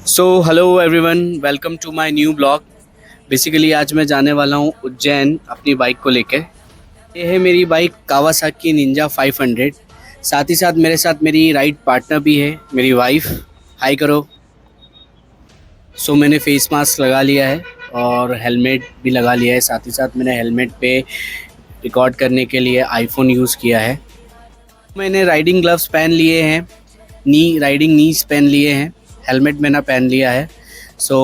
So hello everyone, welcome to my new blog. Basically आज मैं जाने वाला हूँ उज्जैन अपनी बाइक को लेकर। ये है मेरी बाइक कावासाकी निंजा 500। साथ ही साथ मेरे साथ मेरी राइड पार्टनर भी है, मेरी वाइफ। हाय करो। सो मैंने फेस मास्क लगा लिया है और हेलमेट भी लगा लिया है। साथ ही साथ मैंने हेलमेट पे रिकॉर्ड करने के लिए आईफोन यूज़ किया है। मैंने राइडिंग ग्लव्स पहन लिए हैं, राइडिंग नीज पहन लिए हैं, हेलमेट मैंने पहन लिया है। So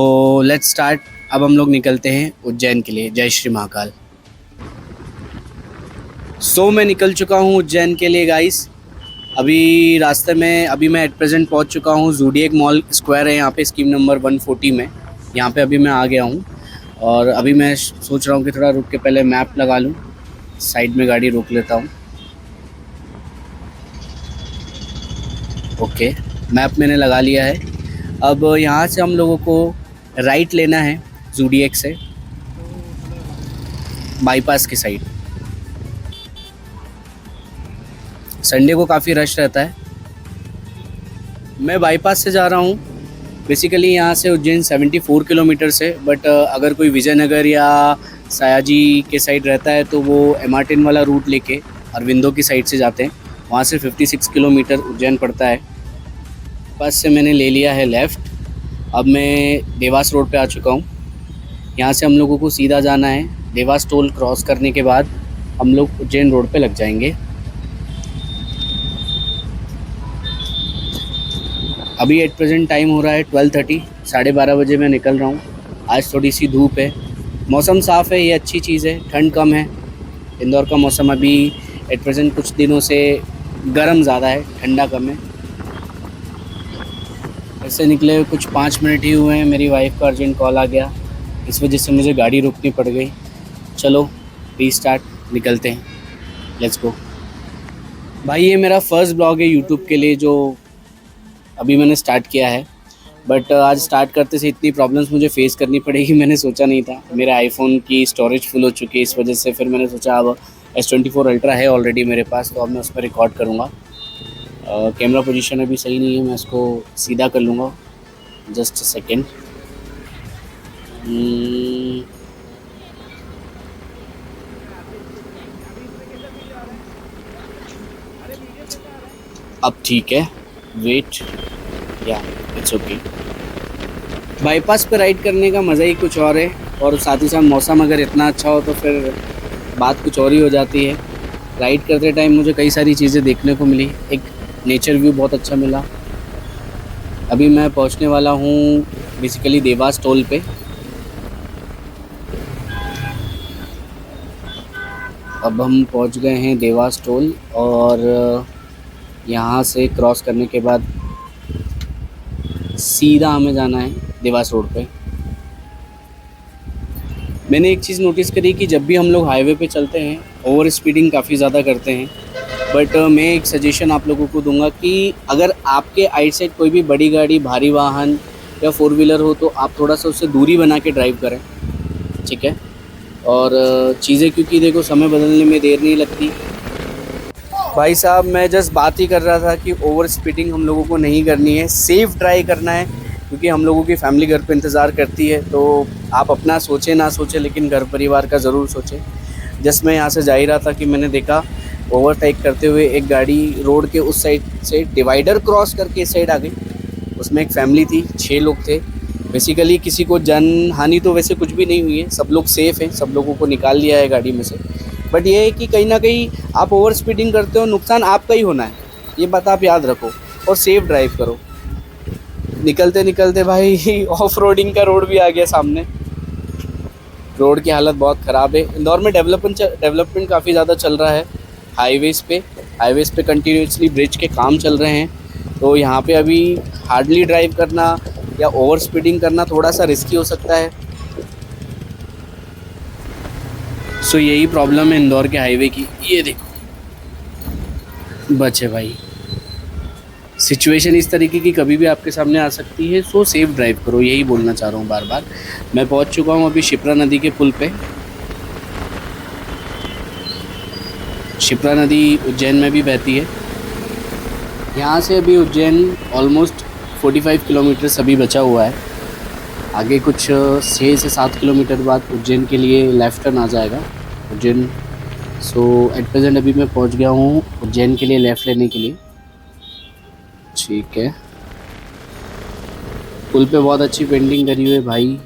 let's start. अब हम लोग निकलते हैं उज्जैन के लिए। जय श्री महाकाल। मैं निकल चुका हूँ उज्जैन के लिए गाइस। अभी रास्ते में अभी मैं एट प्रेजेंट पहुँच चुका हूँ। जूडियक मॉल स्क्वायर है यहाँ पे, स्कीम नंबर 140 में। यहाँ पे अभी मैं आ गया हूँ और अभी मैं सोच रहा हूँ कि थोड़ा रुक के पहले मैप लगा लूँ। साइड में गाड़ी रोक लेता हूँ। ओके, मैप मैंने लगा लिया है। अब यहाँ से हम लोगों को राइट लेना है जूडियक से बाईपास की साइड। संडे को काफ़ी रश रहता है। मैं बाईपास से जा रहा हूँ। बेसिकली यहाँ से उज्जैन 74 किलोमीटर से, बट अगर कोई विजयनगर या सयाजी के साइड रहता है तो वो एमार्टिन वाला रूट लेके अरविंदो की साइड से जाते हैं। वहाँ से 56 किलोमीटर उज्जैन पड़ता है। बस से मैंने ले लिया है लेफ़्ट। अब मैं देवास रोड पे आ चुका हूँ। यहाँ से हम लोगों को सीधा जाना है। देवास टोल क्रॉस करने के बाद हम लोग उज्जैन रोड पे लग जाएंगे। अभी एट प्रेजेंट टाइम हो रहा है 12:30, 12:30 बजे मैं निकल रहा हूँ। आज थोड़ी सी धूप है, मौसम साफ़ है, ये अच्छी चीज़ है। ठंड कम है। इंदौर का मौसम अभी एट प्रेजेंट कुछ दिनों से गर्म ज़्यादा है, ठंडा कम है। ऐसे निकले कुछ 5 मिनट ही हुए हैं, मेरी वाइफ का अर्जेंट कॉल आ गया, इस वजह से मुझे गाड़ी रोकनी पड़ गई। चलो रीस्टार्ट, निकलते हैं, लेट्स गो। भाई ये मेरा फर्स्ट ब्लॉग है यूट्यूब के लिए जो अभी मैंने स्टार्ट किया है। बट आज स्टार्ट करते से इतनी प्रॉब्लम्स मुझे फेस करनी पड़ेगी, मैंने सोचा नहीं था। मेरे आईफोन की स्टोरेज फुल हो चुकी है, इस वजह से फिर मैंने सोचा अब S24 अल्ट्रा है ऑलरेडी मेरे पास, तो अब मैं उस पर रिकॉर्ड करूँगा। कैमरा पोजीशन अभी सही नहीं है, मैं इसको सीधा कर लूँगा। Just a second. अब ठीक है, वेट, या इट्स ओके। बाईपास पे राइड करने का मज़ा ही कुछ और है, और साथ ही साथ मौसम अगर इतना अच्छा हो तो फिर बात कुछ और ही हो जाती है। राइड करते टाइम मुझे कई सारी चीज़ें देखने को मिली। एक नेचर व्यू बहुत अच्छा मिला। अभी मैं पहुंचने वाला हूं बेसिकली देवास टोल पे। अब हम पहुंच गए हैं देवास टोल, और यहाँ से क्रॉस करने के बाद सीधा हमें जाना है देवास रोड पे। मैंने एक चीज़ नोटिस करी कि जब भी हम लोग हाईवे पे चलते हैं ओवर स्पीडिंग काफ़ी ज़्यादा करते हैं। बट मैं एक सजेशन आप लोगों को दूंगा कि अगर आपके आइट साइड कोई भी बड़ी गाड़ी, भारी वाहन या फोर व्हीलर हो तो आप थोड़ा सा उससे दूरी बना के ड्राइव करें, ठीक है। और चीज़ें, क्योंकि देखो समय बदलने में देर नहीं लगती। भाई साहब मैं जस्ट बात ही कर रहा था कि ओवर स्पीडिंग हम लोगों को नहीं करनी है, सेफ़ ड्राइव करना है, क्योंकि हम लोगों की फैमिली घर पे इंतज़ार करती है। तो आप अपना सोचें ना सोचें, लेकिन घर परिवार का ज़रूर सोचें। जस्ट मैं यहाँ से जा ही रहा था कि मैंने देखा ओवरटेक करते हुए एक गाड़ी रोड के उस साइड से डिवाइडर क्रॉस करके इस साइड आ गई। उसमें एक फैमिली थी, 6 लोग थे। बेसिकली किसी को जान हानि तो वैसे कुछ भी नहीं हुई है, सब लोग सेफ़ हैं, सब लोगों को निकाल लिया है गाड़ी में से। बट ये है कि कहीं ना कहीं आप ओवर स्पीडिंग करते हो, नुकसान आपका ही होना है, ये बात आप याद रखो, और सेफ़ ड्राइव करो। निकलते निकलते भाई ऑफ रोडिंग का रोड भी आ गया सामने। रोड की हालत बहुत ख़राब है। इंदौर में डेवलपमेंट काफ़ी ज़्यादा चल रहा है। हाईवेज़ पे कंटिन्यूसली ब्रिज के काम चल रहे हैं, तो यहाँ पे अभी हार्डली ड्राइव करना या ओवर स्पीडिंग करना थोड़ा सा रिस्की हो सकता है। सो यही प्रॉब्लम है इंदौर के हाईवे की। ये देखो बचे भाई, सिचुएशन इस तरीके की कभी भी आपके सामने आ सकती है। सो सेफ ड्राइव करो, यही बोलना चाह रहा हूँ बार बार। मैं पहुँच चुका हूँ अभी शिप्रा नदी के पुल पे। शिप्रा नदी उज्जैन में भी बहती है। यहाँ से अभी उज्जैन ऑलमोस्ट 45 किलोमीटर अभी बचा हुआ है। आगे कुछ 6 से 7 किलोमीटर बाद उज्जैन के लिए लेफ़्ट टर्न आ जाएगा उज्जैन। सो एट प्रेजेंट अभी मैं पहुंच गया हूं उज्जैन के लिए लेफ़्ट लेने के लिए। ठीक है, पुल पे बहुत अच्छी पेंटिंग करी हुई है भाई,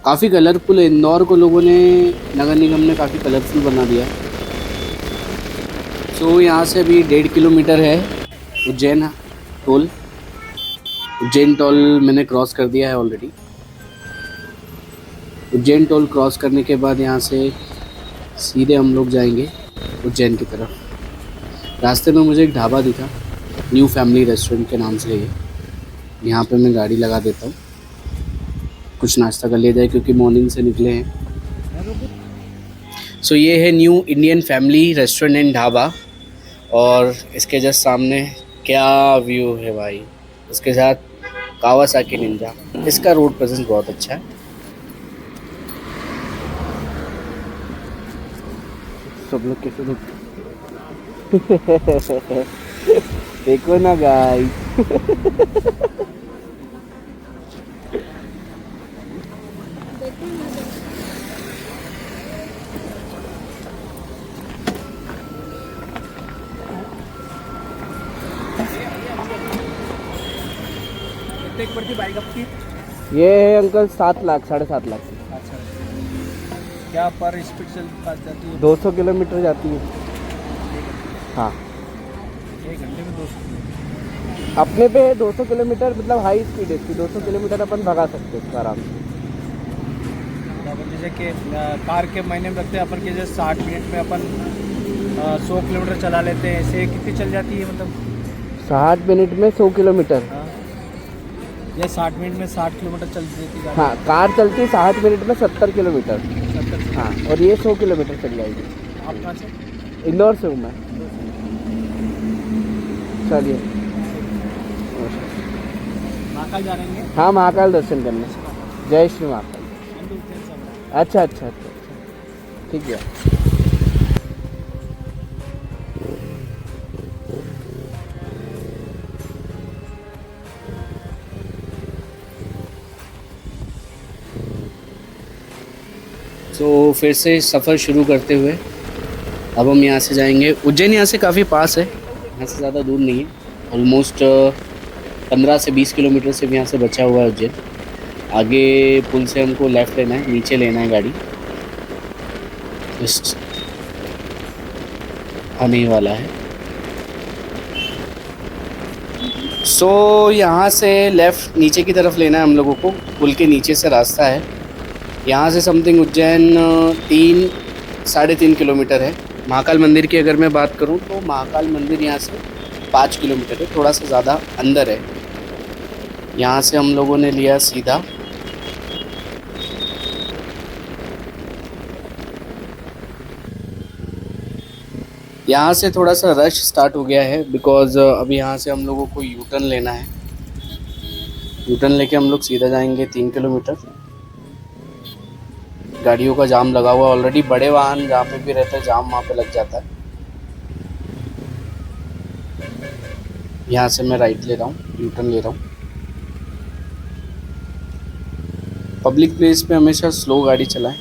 काफ़ी कलरफुल है। इंदौर को लोगों ने, नगर निगम ने काफ़ी कलरफुल बना दिया। सो यहाँ से अभी 1.5 किलोमीटर है उज्जैन टोल। उज्जैन टोल मैंने क्रॉस कर दिया है ऑलरेडी। उज्जैन टोल क्रॉस करने के बाद यहाँ से सीधे हम लोग जाएंगे उज्जैन की तरफ। रास्ते में मुझे एक ढाबा दिखा, न्यू फैमिली रेस्टोरेंट के नाम से। ये यहाँ पे मैं गाड़ी लगा देता हूँ, कुछ नाश्ता कर लिया जाए क्योंकि मॉर्निंग से निकले हैं। सो ये है new Indian family restaurant and dhaba, और इसके जस्ट सामने क्या व्यू है भाई, उसके साथ कावासाकी निंजा। इसका रोड प्रेजेंस बहुत अच्छा है। सब लोग कैसे देखो ना गाइस। कितने पड़ती बाइक आपकी? ये है अंकल 7 लाख 7.5 लाख की। अच्छा, क्या पर स्पीड चल जाती है? 200 किलोमीटर जाती है। हाँ, 1 घंटे में 200? अपने पे 200 किलोमीटर मतलब हाई स्पीड है इसकी। 200 किलोमीटर अपन भगा सकते हैं आराम से। अपन जैसे कि कार के महीने में रखते हैं अपन के, जैसे 60 मिनट में अपन 100 किलोमीटर चला लेते हैं, ऐसे कितनी चल जाती है मतलब? 60 मिनट में 100 किलोमीटर। हाँ, या 60 मिनट में 60 किलोमीटर चल देती है। हाँ, कार चलती है 60 मिनट में 70 किलोमीटर। 70? हाँ, और ये 100 किलोमीटर चल जाएगी। आप कहाँ से? इंदौर से हूँ मैं। चलिए, महाकाल जा रहे हैं? हाँ महाकाल दर्शन करने। जय श्री महाकाल। अच्छा अच्छा अच्छा, ठीक है। तो फिर से सफ़र शुरू करते हुए अब हम यहाँ से जाएंगे उज्जैन। यहाँ से काफ़ी पास है, यहाँ से ज़्यादा दूर नहीं है। ऑलमोस्ट 15 से 20 किलोमीटर से भी यहाँ से बचा हुआ है उज्जैन। आगे पुल से हमको लेफ़्ट लेना है, नीचे लेना है गाड़ी, जस्ट आने ही वाला है। सो यहाँ से लेफ़्ट नीचे की तरफ लेना है हम लोगों को, पुल के नीचे से रास्ता है। यहाँ से समथिंग उज्जैन 3-3.5 किलोमीटर है। महाकाल मंदिर की अगर मैं बात करूँ तो महाकाल मंदिर यहाँ से 5 किलोमीटर है, थोड़ा सा ज़्यादा अंदर है। यहाँ से हम लोगों ने लिया सीधा यहाँ से। थोड़ा सा रश स्टार्ट हो गया है बिकॉज़ अभी यहाँ से हम लोगों को यू टर्न लेना है। यू टर्न लेके हम लोग सीधा जाएंगे 3 किलोमीटर। गाड़ियों का जाम लगा हुआ ऑलरेडी, बड़े वाहन जहाँ पे भी रहते हैं जाम वहाँ पे लग जाता है। यहाँ से मैं राइट ले रहा हूँ, यू टर्न ले रहा हूँ। पब्लिक प्लेस पे हमेशा स्लो गाड़ी चलाएं।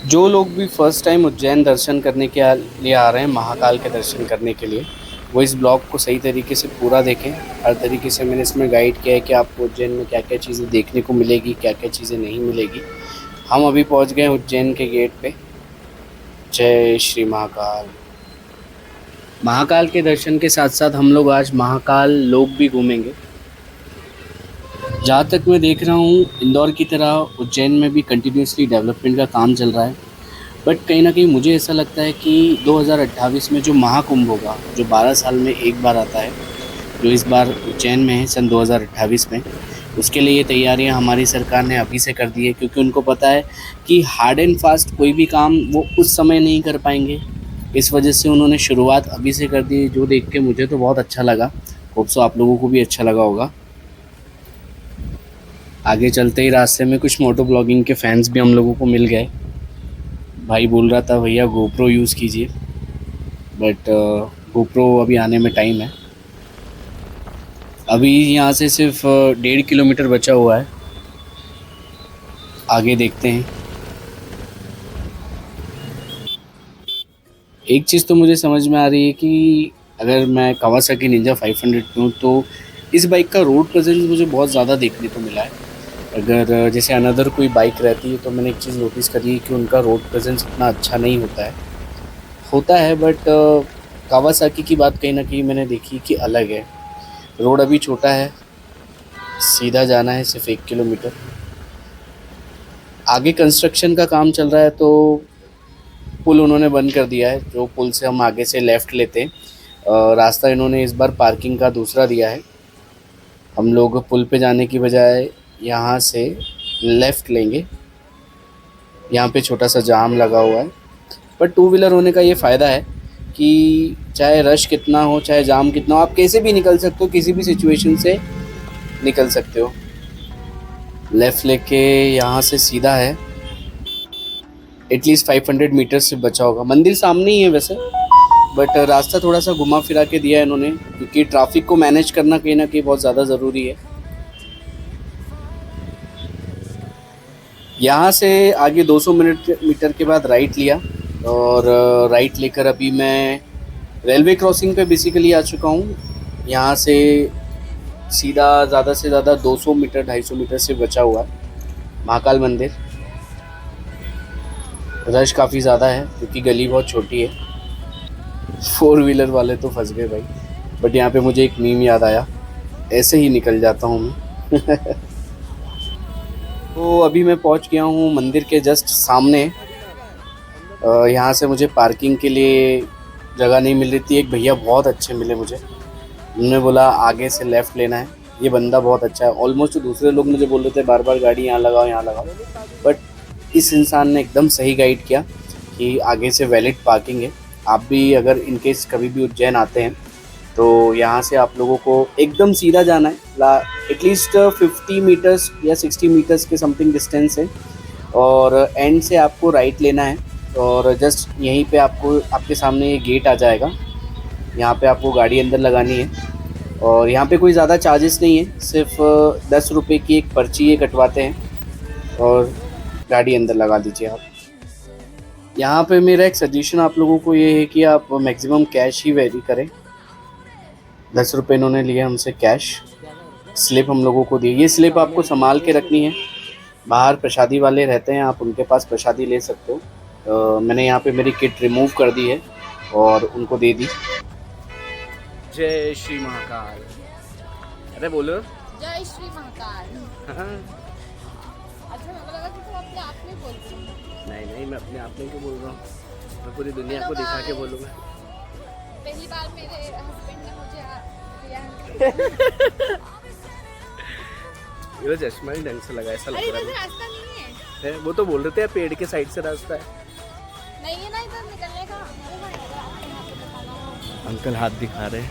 जो लोग भी फर्स्ट टाइम उज्जैन दर्शन करने के लिए आ रहे हैं, महाकाल के दर्शन करने के लिए, वो इस ब्लॉग को सही तरीके से पूरा देखें। हर तरीके से मैंने इसमें गाइड किया है कि आपको उज्जैन में क्या क्या चीज़ें देखने को मिलेगी, क्या क्या चीज़ें नहीं मिलेगी। हम अभी पहुंच गए उज्जैन के गेट पे। जय श्री महाकाल। महाकाल के दर्शन के साथ साथ हम लोग आज महाकाल लोक भी घूमेंगे। जहाँ तक मैं देख रहा हूँ इंदौर की तरह उज्जैन में भी कंटिन्यूसली डेवलपमेंट का काम चल रहा है, बट कहीं ना कहीं मुझे ऐसा लगता है कि 2028 में जो महाकुंभ होगा, जो 12 साल में एक बार आता है, जो इस बार उज्जैन में है सन 2028 में, उसके लिए ये तैयारियां हमारी सरकार ने अभी से कर दी है। क्योंकि उनको पता है कि हार्ड एंड फास्ट कोई भी काम वो उस समय नहीं कर पाएंगे, इस वजह से उन्होंने शुरुआत अभी से कर दी, जो देख के मुझे तो बहुत अच्छा लगा। होप सो आप लोगों को भी अच्छा लगा होगा। आगे चलते ही रास्ते में कुछ मोटो ब्लॉगिंग के फैंस भी हम लोगों को मिल गए। भाई बोल रहा था भैया गोप्रो यूज़ कीजिए, बट गोप्रो अभी आने में टाइम है। अभी यहाँ से सिर्फ 1.5 किलोमीटर बचा हुआ है, आगे देखते हैं। एक चीज़ तो मुझे समझ में आ रही है कि अगर मैं कावासाकी निंजा 500 पे हूँ तो इस बाइक का रोड प्रेजेंस मुझे बहुत ज़्यादा देखने को मिला है। अगर जैसे अनदर कोई बाइक रहती है तो मैंने एक चीज़ नोटिस करी है कि उनका रोड प्रेजेंस इतना अच्छा नहीं होता है बट कावासाकी की बात कहीं ना कहीं मैंने देखी कि अलग है। रोड अभी छोटा है, सीधा जाना है सिर्फ 1 किलोमीटर। आगे कंस्ट्रक्शन का काम चल रहा है तो पुल उन्होंने बंद कर दिया है, जो पुल से हम आगे से लेफ़्ट लेते हैं। रास्ता इन्होंने इस बार पार्किंग का दूसरा दिया है। हम लोग पुल पे जाने की बजाय यहाँ से लेफ़्ट लेंगे। यहाँ पे छोटा सा जाम लगा हुआ है, पर टू व्हीलर होने का ये फ़ायदा है कि चाहे रश कितना हो, चाहे जाम कितना हो, आप कैसे भी निकल सकते हो, किसी भी सिचुएशन से निकल सकते हो। लेफ़्ट लेके यहाँ से सीधा है, एटलीस्ट 500 मीटर से बचा होगा। मंदिर सामने ही है वैसे, बट रास्ता थोड़ा सा घुमा फिरा के दिया है इन्होंने, क्योंकि ट्रैफिक को मैनेज करना कहीं ना कहीं बहुत ज़्यादा ज़रूरी है। यहाँ से आगे 200 मीटर के बाद राइट लिया, और राइट लेकर अभी मैं रेलवे क्रॉसिंग पे बेसिकली आ चुका हूँ। यहाँ से सीधा ज़्यादा से ज़्यादा 200 मीटर 250 मीटर से बचा हुआ है महाकाल मंदिर। रश काफ़ी ज़्यादा है क्योंकि गली बहुत छोटी है। 4 व्हीलर वाले तो फंस गए भाई, बट यहाँ पे मुझे एक मीम याद आया, ऐसे ही निकल जाता हूँ मैं। तो अभी मैं पहुँच गया हूँ मंदिर के जस्ट सामने। यहाँ से मुझे पार्किंग के लिए जगह नहीं मिल रही थी। एक भैया बहुत अच्छे मिले मुझे, उन्होंने बोला आगे से लेफ़्ट लेना है। ये बंदा बहुत अच्छा है। ऑलमोस्ट दूसरे लोग मुझे बोल रहे थे बार बार गाड़ी यहाँ लगाओ यहाँ लगाओ, बट इस इंसान ने एकदम सही गाइड किया कि आगे से वैलिड पार्किंग है। आप भी अगर इनकेस कभी भी उज्जैन आते हैं तो यहाँ से आप लोगों को एकदम सीधा जाना है। एटलीस्ट 50 मीटर्स या 60 मीटर्स के समथिंग डिस्टेंस है, और एंड से आपको राइट लेना है। और जस्ट यहीं पे आपको आपके सामने ये गेट आ जाएगा, यहाँ पे आपको गाड़ी अंदर लगानी है। और यहाँ पे कोई ज़्यादा चार्जेस नहीं है, सिर्फ 10 रुपये की एक पर्ची ये कटवाते हैं और गाड़ी अंदर लगा दीजिए आप। यहाँ पे मेरा एक सजेशन आप लोगों को ये है कि आप मैक्सिमम कैश ही वेरी करें। 10 रुपये इन्होंने लिए हमसे कैश। स्लिप हम लोगों को दी, ये स्लिप आपको संभाल के रखनी है। बाहर प्रसादी वाले रहते हैं, आप उनके पास प्रसादी ले सकते हो। मैंने यहाँ पे मेरी किट रिमूव कर दी है और उनको दे दी। जय श्री महाकाल। अरे बोलो। जय श्री महाकाल। हाँ। अच्छा मेरे को लगा कि तुम अपने आप में बोल रही हो। नहीं मैं अपने आप में क्यों बोल रहा हूँ, मैं पूरी दुनिया को दिखा के बोलूँगा। पहली बार मेरे हस्बैंड ने मुझे ये चश्मा ही ढंग से लगा, ऐसा लग अरे रहा इधर रास्ता नहीं है। है। वो तो बोल रहे थे पेड़ के साइड से रास्ता है। नहीं है ना इधर निकलने का। यहाँ पे दिखाना है। अंकल हाथ दिखा रहे हैं।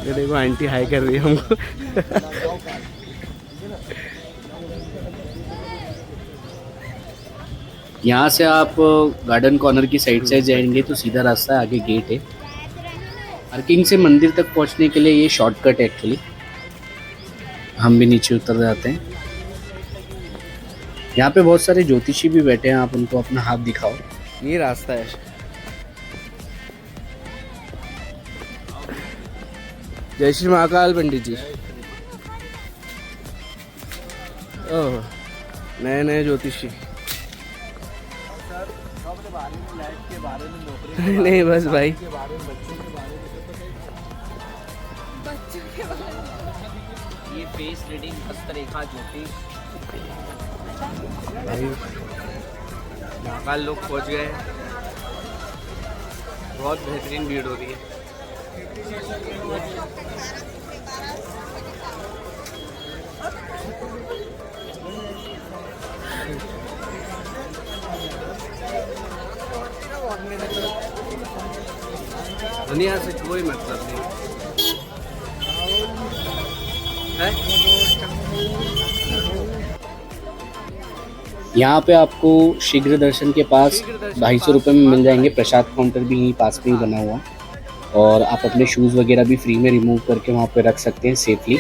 ये देखो आंटी हाई कर रही है हमको। यहाँ से आप गार्डन कॉर्नर की साइड से जाएंगे तो सीधा रास्ता है, आगे गेट है। पार्किंग से मंदिर तक पहुँचने के लिए ये शॉर्टकट है एक्चुअली। हम भी नीचे उतर जाते हैं। यहाँ पे बहुत सारे ज्योतिषी भी बैठे हैं, आप उनको अपना हाथ दिखाओ। ये रास्ता है। जय श्री महाकाल पंडित जी। ओह, नए ज्योतिषी। नहीं बस भाई, ये फेस रीडिंग हस्तरेखा ज्योतिष भाई महाकाल लोग पहुंच गए। बहुत बेहतरीन भीड़ हो रही है। दुनिया से कोई मतलब नहीं है। यहाँ पे आपको शीघ्र दर्शन के पास 250 रुपये में मिल जाएंगे। प्रसाद काउंटर भी यहीं पास में ही बना हुआ, और आप अपने शूज़ वगैरह भी फ्री में रिमूव करके वहाँ पे रख सकते हैं सेफली।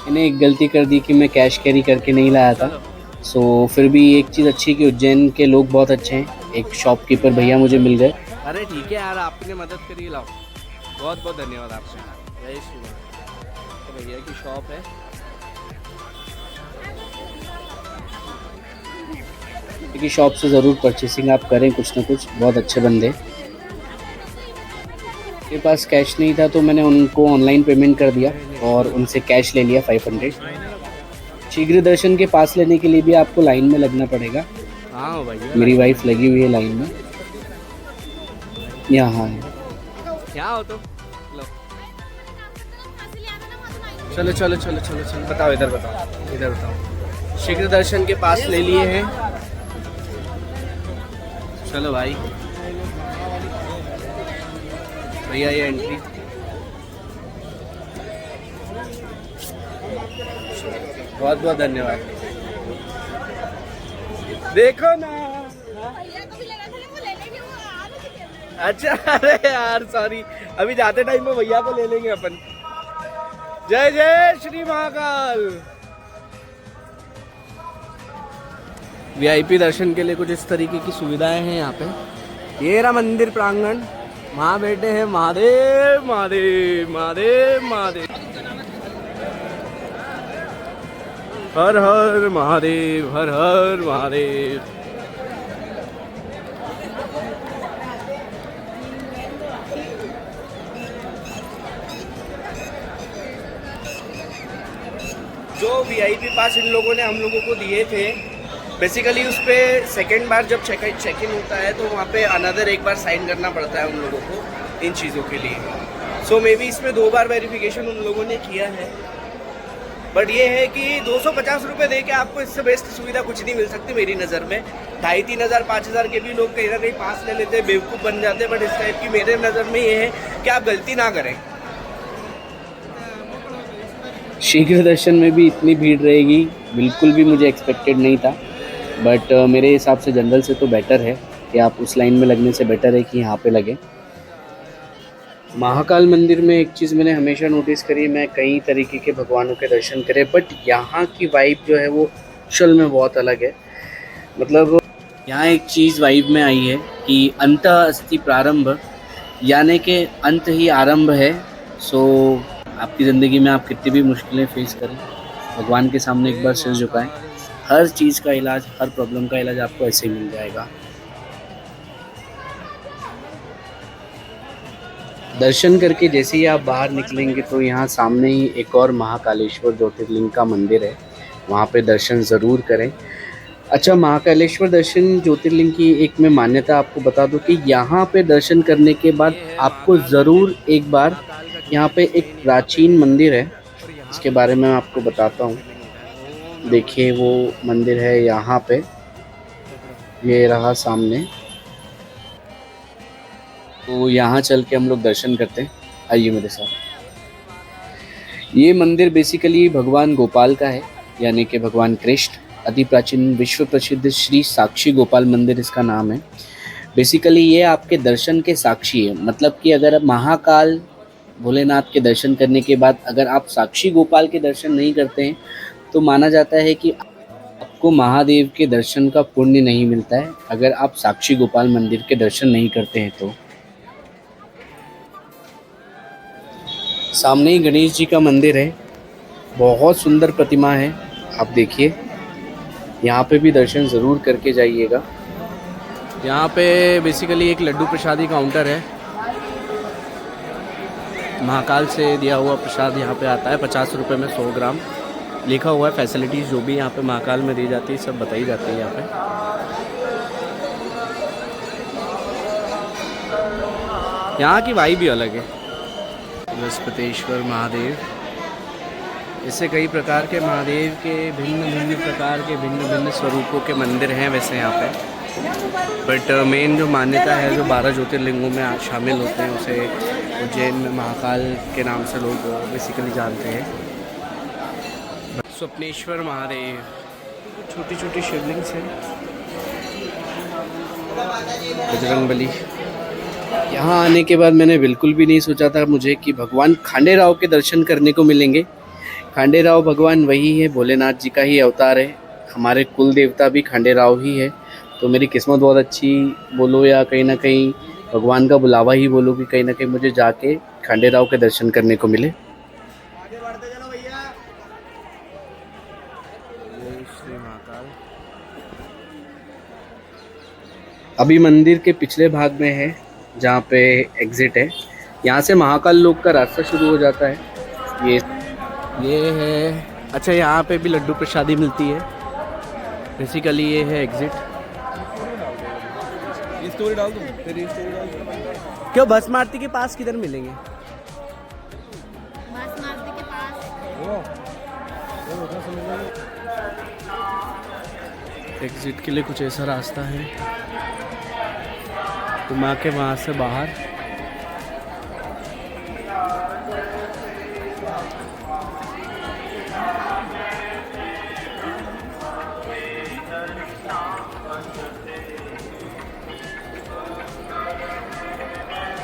मैंने एक गलती कर दी कि मैं कैश कैरी करके नहीं लाया था। सो फिर भी एक चीज़ अच्छी कि उज्जैन के लोग बहुत अच्छे हैं। एक शॉपकीपर भैया मुझे मिल गए। अरे ठीक है यार, आपने मदद करी, लाओ। बहुत बहुत धन्यवाद आपसे। जय श्री राम। तो भैया की शॉप है। की शॉप से ज़रूर परचेसिंग आप करें, कुछ ना कुछ, बहुत अच्छे बंदे। मेरे पास कैश नहीं था तो मैंने उनको ऑनलाइन पेमेंट कर दिया और उनसे कैश ले लिया 500। शीघ्र दर्शन के पास लेने के लिए भी आपको लाइन में लगना पड़ेगा। हाँ भैया, मेरी वाइफ लगी हुई है लाइन में। यहाँ है। क्या हो तो लो। चलो चलो चलो चलो चलो, बताओ इधर, बताओ इधर, बताओ। शीघ्र दर्शन के पास ले लिए हैं। चलो भाई, भैया ये एंट्री। बहुत बहुत धन्यवाद। देखो ना। अच्छा, अरे यार सॉरी, अभी जाते टाइम में भैया को ले लेंगे अपन। जय जय श्री महाकाल। वीआईपी दर्शन के लिए कुछ इस तरीके की सुविधाएं हैं यहाँ पे। ये रहा मंदिर प्रांगण, वहाँ बैठे हैं महादेव महादेव महादेव महादेव। हर हर महादेव, हर हर महादेव। जो वीआईपी पास इन लोगों ने हम लोगों को दिए थे, बेसिकली उस पर सेकेंड बार जब चेक इन होता है तो वहाँ पे अनदर एक बार साइन करना पड़ता है उन लोगों को इन चीज़ों के लिए। सो मे बी इसमें 2 बार वेरिफिकेशन उन लोगों ने किया है। बट ये है कि 250 रुपये दे के आपको इससे बेस्ट सुविधा कुछ नहीं मिल सकती मेरी नज़र में। 2500, 3000, 5000 के भी लोग कहीं ना कहीं पास ले लेते हैं, बेवकूफ़ बन जाते हैं। बट इस टाइप की मेरे नज़र में ये है कि आप गलती ना करें। शीघ्र दर्शन में भी इतनी भीड़ रहेगी बिल्कुल भी मुझे एक्सपेक्टेड नहीं था। बट मेरे हिसाब से जनरल से तो बेटर है कि आप उस लाइन में लगने से बेटर है कि यहाँ पे लगे। महाकाल मंदिर में एक चीज़ मैंने हमेशा नोटिस करी, मैं कई तरीके के भगवानों के दर्शन करे, बट यहाँ की वाइब जो है वो एक्चुअल में बहुत अलग है। मतलब यहाँ एक चीज़ वाइब में आई है कि अंतः अस्ति प्रारंभ, यानी कि अंत ही आरंभ है। सो आपकी ज़िंदगी में आप कितनी भी मुश्किलें फेस करें, भगवान के सामने एक बार सिर झुकाएं, हर चीज़ का इलाज, हर प्रॉब्लम का इलाज आपको ऐसे ही मिल जाएगा। दर्शन करके जैसे ही आप बाहर निकलेंगे तो यहाँ सामने ही एक और महाकालेश्वर ज्योतिर्लिंग का मंदिर है, वहाँ पे दर्शन ज़रूर करें। अच्छा, महाकालेश्वर दर्शन ज्योतिर्लिंग की एक मैं मान्यता आपको बता दूं कि यहाँ पे दर्शन करने के बाद आपको ज़रूर एक बार, यहाँ पे एक प्राचीन मंदिर है, इसके बारे में मैं आपको बताता हूँ। देखिए वो मंदिर है यहाँ पे, ये रहा सामने। तो यहाँ चल के हम लोग दर्शन करते हैं, आइए मेरे साथ। ये मंदिर बेसिकली भगवान गोपाल का है, यानी कि भगवान कृष्ण। अति प्राचीन विश्व प्रसिद्ध श्री साक्षी गोपाल मंदिर इसका नाम है। बेसिकली ये आपके दर्शन के साक्षी है, मतलब कि अगर महाकाल भोलेनाथ के दर्शन करने के बाद अगर आप साक्षी गोपाल के दर्शन नहीं करते हैं तो माना जाता है कि आपको महादेव के दर्शन का पुण्य नहीं मिलता है, अगर आप साक्षी गोपाल मंदिर के दर्शन नहीं करते हैं तो। सामने ही गणेश जी का मंदिर है, बहुत सुंदर प्रतिमा है, आप देखिए। यहाँ पे भी दर्शन ज़रूर करके जाइएगा। यहाँ पे बेसिकली एक लड्डू प्रसादी काउंटर है, महाकाल से दिया हुआ प्रसाद यहाँ पे आता है 50 रुपये में 100 ग्राम। लिखा हुआ है फैसिलिटीज़ जो भी यहाँ पे महाकाल में दी जाती है सब बताई जाती है यहाँ पे। यहाँ की वाइब भी अलग है। बृहस्पतेश्वर महादेव, इससे कई प्रकार के महादेव के भिन्न भिन्न प्रकार के भिन्न भिन्न स्वरूपों के मंदिर हैं वैसे यहाँ पे। बट मेन जो मान्यता है, जो 12 ज्योतिर्लिंगों में शामिल होते हैं, उसे उज्जैन में महाकाल के नाम से लोग बेसिकली जानते हैं। स्वप्नेश्वर महादेव, छोटी छोटी शिवलिंग्स हैं, बजरंगबली। यहाँ आने के बाद मैंने बिल्कुल भी नहीं सोचा था मुझे कि भगवान खांडे राव के दर्शन करने को मिलेंगे। खांडे राव भगवान वही है, भोलेनाथ जी का ही अवतार है। हमारे कुल देवता भी खांडे राव ही है। तो मेरी किस्मत बहुत अच्छी बोलो या कहीं ना कहीं भगवान का बुलावा ही बोलो कि कहीं ना कहीं मुझे जाके खांडे राव के दर्शन करने को मिले। श्री महाकाल अभी मंदिर के पिछले भाग में है जहाँ पे एग्जिट है। यहाँ से महाकाल लोक का रास्ता शुरू हो जाता है। ये है, अच्छा यहाँ पे भी लड्डू प्रसादी मिलती है। बेसिकली ये है एग्जिट। ये स्टोरी डाल दूँ, फिर ये स्टोरी डाल दूँ। क्यों बस मारुति के पास किधर मिलेंगे? बस मारुति के पास एग्जिट के लिए कुछ ऐसा रास्ता है, तुम आके वहाँ से बाहर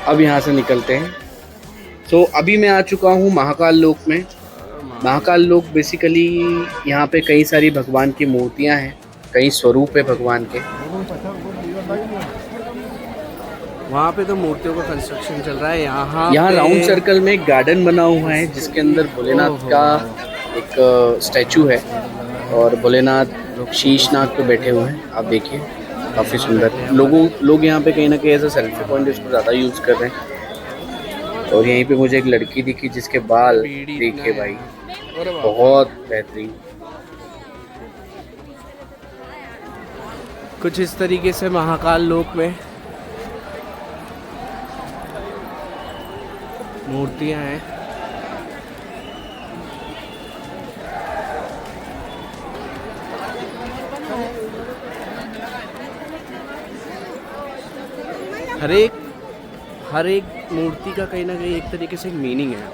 अब यहाँ से निकलते हैं। तो अभी मैं आ चुका हूँ महाकाल लोक में। महाकाल लोक बेसिकली यहाँ पे कई सारी भगवान की मूर्तियाँ हैं, कई स्वरूप है भगवान के। वहाँ पे तो मूर्तियों का कंस्ट्रक्शन चल रहा है। यहाँ राउंड सर्कल में एक गार्डन बना हुआ है जिसके अंदर भोलेनाथ का एक स्टैचू है और भोलेनाथ शीशनाग पे बैठे हुए हैं। आप देखिए काफ़ी सुंदर। लोग यहाँ पे कहीं ना कहीं ऐसा सेल्फी पॉइंट इसको ज़्यादा यूज़ कर रहे हैं। और यहीं पे मुझे एक लड़की दिखी जिसके बाल देखिए भाई, बहुत बेहतरीन। कुछ इस तरीके से महाकाल लोक में मूर्तियां हैं। हर एक मूर्ति का कहीं ना कहीं एक तरीके से मीनिंग है।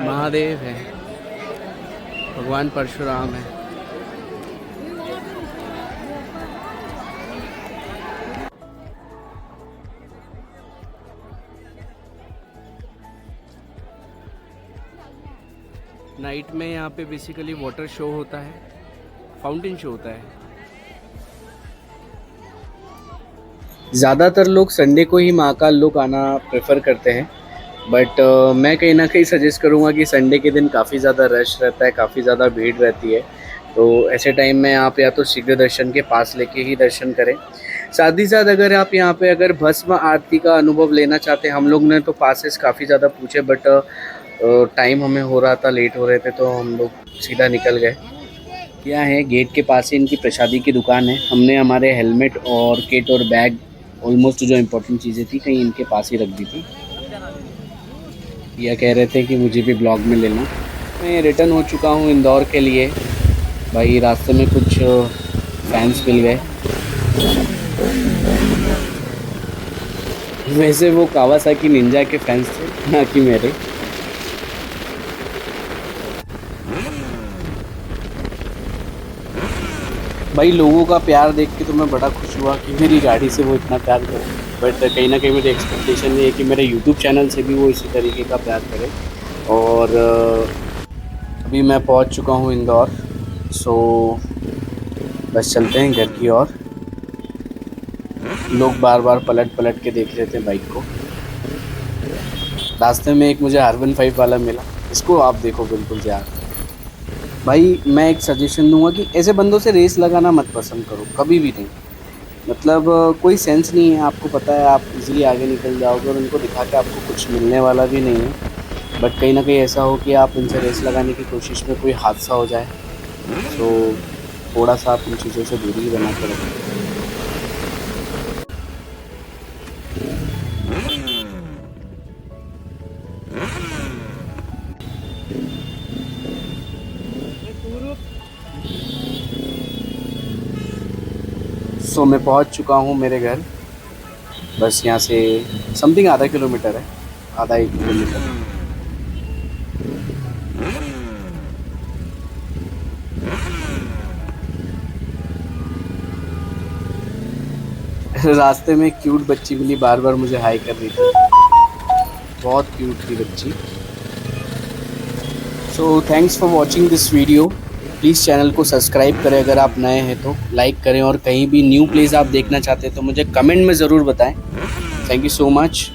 महादेव है, भगवान परशुराम है। नाइट में यहाँ पे बेसिकली वाटर शो होता है, फाउंटेन शो होता है। ज़्यादातर लोग संडे को ही महाकाल लोक आना प्रेफर करते हैं, बट मैं कहीं ना कहीं सजेस्ट करूँगा कि संडे के दिन काफ़ी ज़्यादा रश रहता है, काफ़ी ज़्यादा भीड़ रहती है। तो ऐसे टाइम में आप या तो शीघ्र दर्शन के पास लेके ही दर्शन करें। साथ ही साथ अगर आप यहाँ पे अगर भस्म आरती का अनुभव लेना चाहते हैं, हम लोग ने तो पासेस काफ़ी ज़्यादा पूछे बट टाइम हमें हो रहा था, लेट हो रहे थे, तो हम लोग सीधा निकल गए। क्या है, गेट के पास ही इनकी प्रसादी की दुकान है। हमने हमारे हेलमेट और किट और बैग ऑलमोस्ट जो इम्पोर्टेंट चीज़ें थी कहीं इनके पास ही रख दी थी। यह कह रहे थे कि मुझे भी ब्लॉग में लेना। मैं रिटर्न हो चुका हूँ इंदौर के लिए। भाई रास्ते में कुछ फैंस मिल गए। वैसे वो कावासाकी निंजा के फैंस थे, ना कि मेरे। भाई लोगों का प्यार देख के तो मैं बड़ा खुश हुआ कि मेरी गाड़ी से वो इतना प्यार करे, बट कहीं ना कहीं मेरी एक्सपेक्टेशन ये है कि मेरे यूट्यूब चैनल से भी वो इसी तरीके का प्यार करे। और अभी मैं पहुंच चुका हूं इंदौर, सो बस चलते हैं घर की ओर। लोग बार बार पलट पलट के देख रहे थे बाइक को। रास्ते में एक मुझे R15 वाला मिला, इसको आप देखो बिल्कुल यार। भाई मैं एक सजेशन दूंगा कि ऐसे बंदों से रेस लगाना मत पसंद करो, कभी भी नहीं। मतलब कोई सेंस नहीं है, आपको पता है आप इजीली आगे निकल जाओगे और उनको दिखा के आपको कुछ मिलने वाला भी नहीं है। बट कहीं ना कहीं ऐसा हो कि आप उनसे रेस लगाने की कोशिश में कोई हादसा हो जाए, तो थोड़ा सा आप इन चीज़ों से दूरी बना कर रखें। सो मैं पहुंच चुका हूं मेरे घर। बस यहाँ से समथिंग आधा किलोमीटर है, आधा 1 किलोमीटर। रास्ते में एक क्यूट बच्ची मिली, बार बार मुझे हाई कर रही थी, बहुत क्यूट थी बच्ची। So thanks for watching this video. Please channel को सब्सक्राइब करें, अगर आप नए हैं तो लाइक करें, और कहीं भी न्यू प्लेस आप देखना चाहते हैं तो मुझे कमेंट में ज़रूर बताएं। Thank you so much.